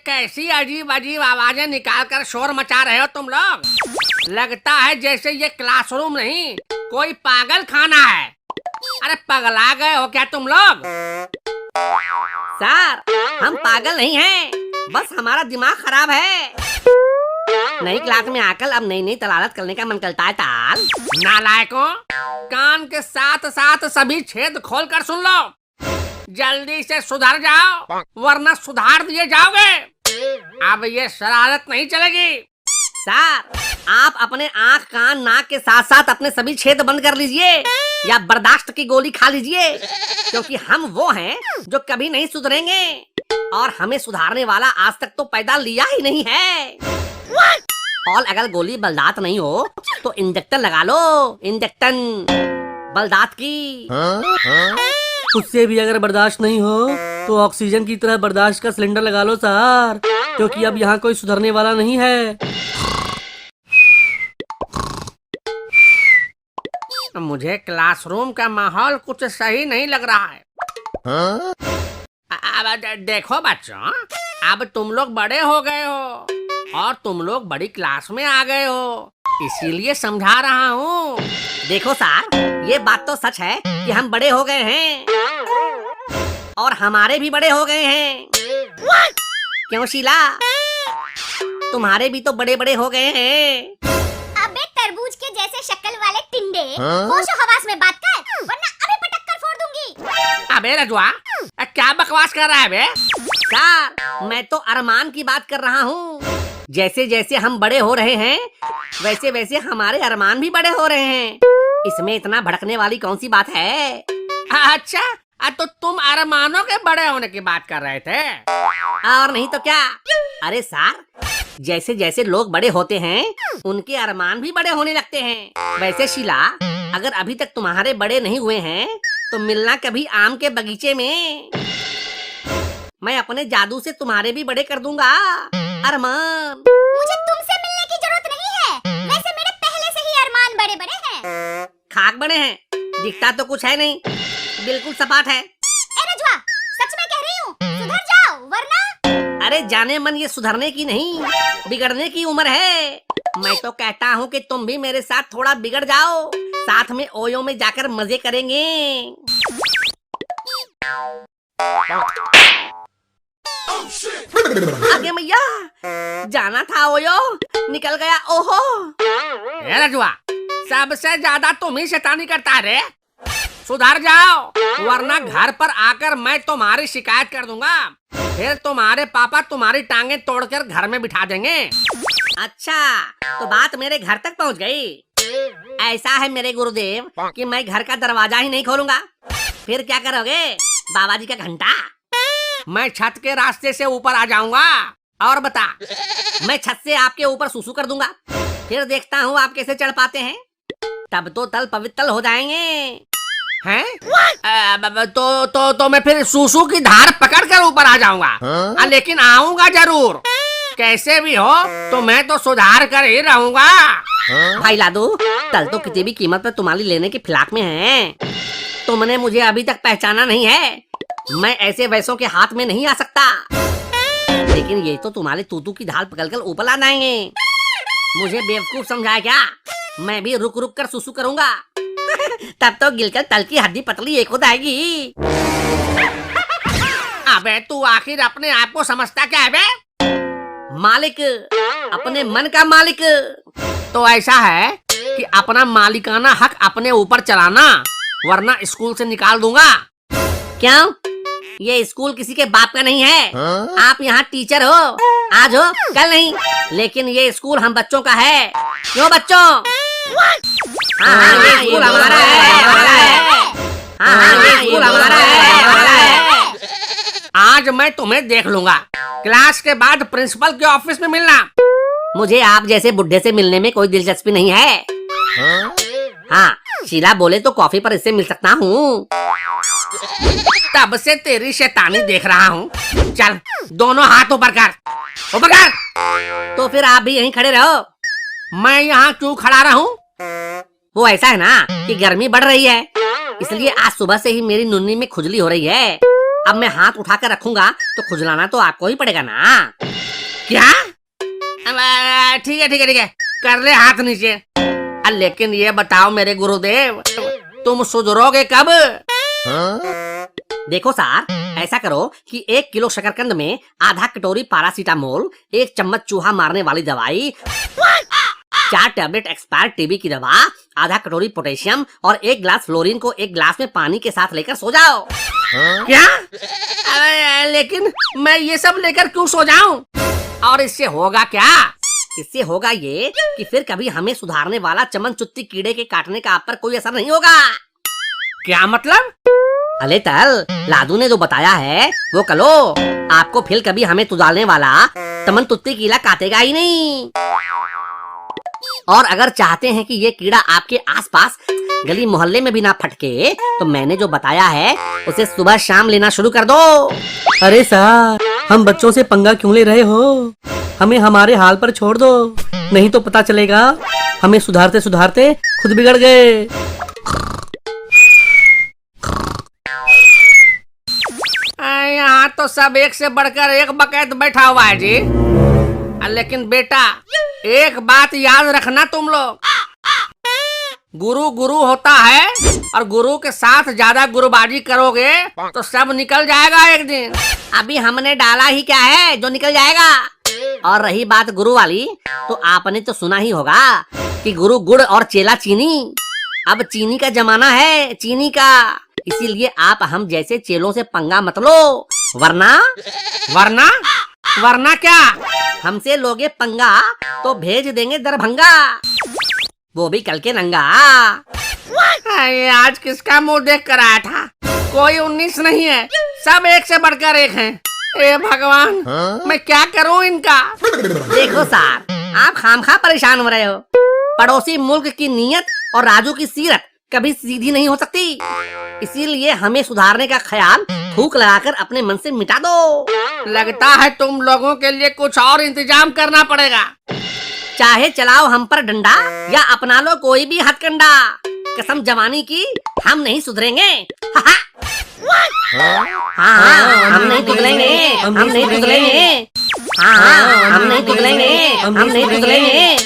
कैसी अजीब अजीब आवाजें निकाल कर शोर मचा रहे हो तुम लोग? लगता है जैसे ये क्लासरूम नहीं कोई पागल खाना है। अरे पगला गए हो क्या तुम लोग? सर, हम पागल नहीं हैं, बस हमारा दिमाग खराब है। नई क्लास में आकर अब नई नई तलालत करने का मन करता है ताल। नालायकों, कान के साथ साथ सभी छेद खोल कर सुन लो। जल्दी से सुधर जाओ वरना सुधार दिए जाओगे। अब ये शरारत नहीं चलेगी। सर, आप अपने आँख कान नाक के साथ साथ अपने सभी छेद बंद कर लीजिए या बर्दाश्त की गोली खा लीजिए, क्योंकि हम वो हैं जो कभी नहीं सुधरेंगे और हमें सुधारने वाला आज तक तो पैदा लिया ही नहीं है। और अगर गोली बर्दाश्त नहीं हो तो इंजेक्टर लगा लो, इंजेक्शन बर्दाश्त की। उससे भी अगर बर्दाश्त नहीं हो तो ऑक्सीजन की तरह बर्दाश्त का सिलेंडर लगा लो सर, क्योंकि अब यहाँ कोई सुधरने वाला नहीं है। मुझे क्लासरूम का माहौल कुछ सही नहीं लग रहा है। अब देखो बच्चों, अब तुम लोग बड़े हो गए हो और तुम लोग बड़ी क्लास में आ गए हो, इसीलिए समझा रहा हूँ। देखो सर, ये बात तो सच है कि हम बड़े हो गए हैं और हमारे भी बड़े हो गए हैं। क्यों शीला, तुम्हारे भी तो बड़े बड़े हो गए हैं। अबे तरबूज के जैसे शक्ल वाले टिंडे, होशो हवास में बात कर वरना अभी पटक कर फोड़ दूंगी। अबे रजुआ, क्या बकवास कर रहा है बे? सर, मैं तो अरमान की बात कर रहा हूँ। जैसे जैसे हम बड़े हो रहे हैं वैसे वैसे हमारे अरमान भी बड़े हो रहे हैं। इसमें इतना भड़कने वाली कौन सी बात है? अच्छा, तो तुम अरमानों के बड़े होने की बात कर रहे थे? और नहीं तो क्या। अरे सर, जैसे जैसे लोग बड़े होते हैं उनके अरमान भी बड़े होने लगते हैं। वैसे शीला, अगर अभी तक तुम्हारे बड़े नहीं हुए हैं तो मिलना कभी आम के बगीचे में। मैं अपने जादू से तुम्हारे भी बड़े कर दूंगा अरमान। मुझे तुमसे मिलने की जरूरत नहीं है, वैसे मेरे पहले से ही अरमान बड़े बड़े हैं। खाक बड़े हैं, दिखता तो कुछ है नहीं, बिल्कुल सपाट है। ए रजुआ, सच में कह रही हूँ, सुधर जाओ वरना। अरे जाने मन, ये सुधरने की नहीं बिगड़ने की उम्र है। मैं तो कहता हूँ कि तुम भी मेरे साथ थोड़ा बिगड़ जाओ, साथ में ओयो में जाकर मजे करेंगे। आगे मैया, जाना था ओयो, निकल गया। ओहो रजुआ, सबसे ज्यादा तुम ही शैतानी करता रे। सुधर जाओ वरना घर पर आकर मैं तुम्हारी शिकायत कर दूंगा। फिर तुम्हारे पापा तुम्हारी टांगे तोड़कर घर में बिठा देंगे। अच्छा, तो बात मेरे घर तक पहुंच गई। ऐसा है मेरे गुरुदेव कि मैं घर का दरवाजा ही नहीं खोलूंगा। फिर क्या करोगे, बाबा जी का घंटा? मैं छत के रास्ते से ऊपर आ जाऊंगा। और बता, मैं छत से आपके ऊपर सुसु कर दूंगा। फिर देखता हूँ आप कैसे चढ़ पाते हैं। तब तो तल पवित्र हो जाएंगे। हैं? तो मैं फिर सूसू की धार पकड़ कर ऊपर आ जाऊंगा। लेकिन आऊंगा जरूर। कैसे भी हो तो मैं तो सुधार कर ही रहूंगा। भाई लादू, तल तो किसी भी कीमत पर तुम्हारी लेने की फिलाक में है। तुमने मुझे अभी तक पहचाना नहीं है। मैं ऐसे वैसों के हाथ में नहीं आ सकता। लेकिन ये तो तुम्हारे तूतू की ढाल पकड़कर ऊपर ला जाएंगे। मुझे बेवकूफ समझाया क्या? मैं भी रुक रुक कर सुसु करूंगा। तब तो गिलकर तल की हड्डी पतली एक हो जाएगी। अबे तू आखिर अपने आप को समझता क्या है बे? मालिक, अपने मन का मालिक। तो ऐसा है कि अपना मालिकाना हक अपने ऊपर चलाना, वरना स्कूल से निकाल दूंगा। क्यों? ये स्कूल किसी के बाप का नहीं है। आप यहाँ टीचर हो, आज हो कल नहीं, लेकिन ये स्कूल हम बच्चों का है। क्यों बच्चों? हाँ, ये स्कूल हमारा है। हाँ, ये स्कूल हमारा है। आज मैं तुम्हें देख लूंगा। क्लास के बाद प्रिंसिपल के ऑफिस में मिलना। मुझे आप जैसे बुढ़े से मिलने में कोई दिलचस्पी नहीं है। हाँ, शीला बोले तो कॉफी पर इससे मिल सकता हूँ। तब से तेरी शैतानी देख रहा हूँ। चल, दोनों हाथ ऊपर कर, ऊपर कर। तो फिर आप भी यहीं खड़े रहो। मैं यहाँ क्यों खड़ा रहूं? वो ऐसा है ना कि गर्मी बढ़ रही है, इसलिए आज सुबह से ही मेरी नुन्नी में खुजली हो रही है। अब मैं हाथ उठाकर रखूंगा तो खुजलाना तो आपको ही पड़ेगा ना। क्या? ठीक है ठीक है ठीक है, कर ले हाथ नीचे। लेकिन ये बताओ मेरे गुरुदेव, तुम सुधरोगे कब? देखो सर, ऐसा करो कि 1 किलो शकरकंद में आधा कटोरी पैरासीटामोल, 1 चम्मच चूहा मारने वाली दवाई, 4 टैबलेट एक्सपायर टीबी की दवा, आधा कटोरी पोटेशियम और 1 ग्लास फ्लोरीन को 1 ग्लास में पानी के साथ लेकर सो जाओ। क्या? लेकिन मैं ये सब लेकर क्यों सो जाऊं? और इससे होगा क्या? इससे होगा ये कि फिर कभी हमें सुधारने वाला चमन चुत्ती कीड़े के काटने का आप पर कोई असर नहीं होगा। क्या मतलब? अले तल, लादू ने जो बताया है वो कलो, आपको फिर कभी हमें तुदालने वाला चमन तुत्ती कीड़ा काटेगा ही नहीं। और अगर चाहते हैं कि ये कीड़ा आपके आसपास गली मोहल्ले में भी ना फटके, तो मैंने जो बताया है उसे सुबह शाम लेना शुरू कर दो। अरे सर, हम बच्चों से पंगा क्यों ले रहे हो? हमें हमारे हाल पर छोड़ दो, नहीं तो पता चलेगा हमें सुधारते सुधारते खुद बिगड़ गए। यहाँ तो सब एक से बढ़कर एक बकैत बैठा हुआ है जी। लेकिन बेटा, एक बात याद रखना तुम लोग, गुरु गुरु होता है, और गुरु के साथ ज्यादा गुरुबाजी करोगे तो सब निकल जाएगा एक दिन। अभी हमने डाला ही क्या है जो निकल जाएगा। और रही बात गुरु वाली, तो आपने तो सुना ही होगा कि गुरु गुड़ और चेला चीनी। अब चीनी का जमाना है, चीनी का। इसीलिए आप हम जैसे चेलों से पंगा मत लो, वरना वरना वरना क्या? हमसे लोगे पंगा तो भेज देंगे दरभंगा, वो भी कल के नंगा। आज किसका मुंह देख कर आया था? कोई 19 नहीं है, सब एक से बढ़कर एक हैं। ए भगवान, मैं क्या करूं इनका? देखो सर, आप खामखा परेशान हो रहे हो। पड़ोसी मुल्क की नीयत और राजू की सीरत कभी सीधी नहीं हो सकती। इसीलिए हमें सुधारने का ख्याल फूंक लगाकर अपने मन से मिटा दो। लगता है तुम लोगों के लिए कुछ और इंतजाम करना पड़ेगा। चाहे चलाओ हम पर डंडा या अपना लो कोई भी हथकंडा, कसम जवानी की हम नहीं सुधरेंगे। हाँ, हम नहीं सुधरेंगे, हम नहीं सुधरेंगे। हाँ, हम नहीं सुधरेंगे, हम नहीं सुधरेंगे।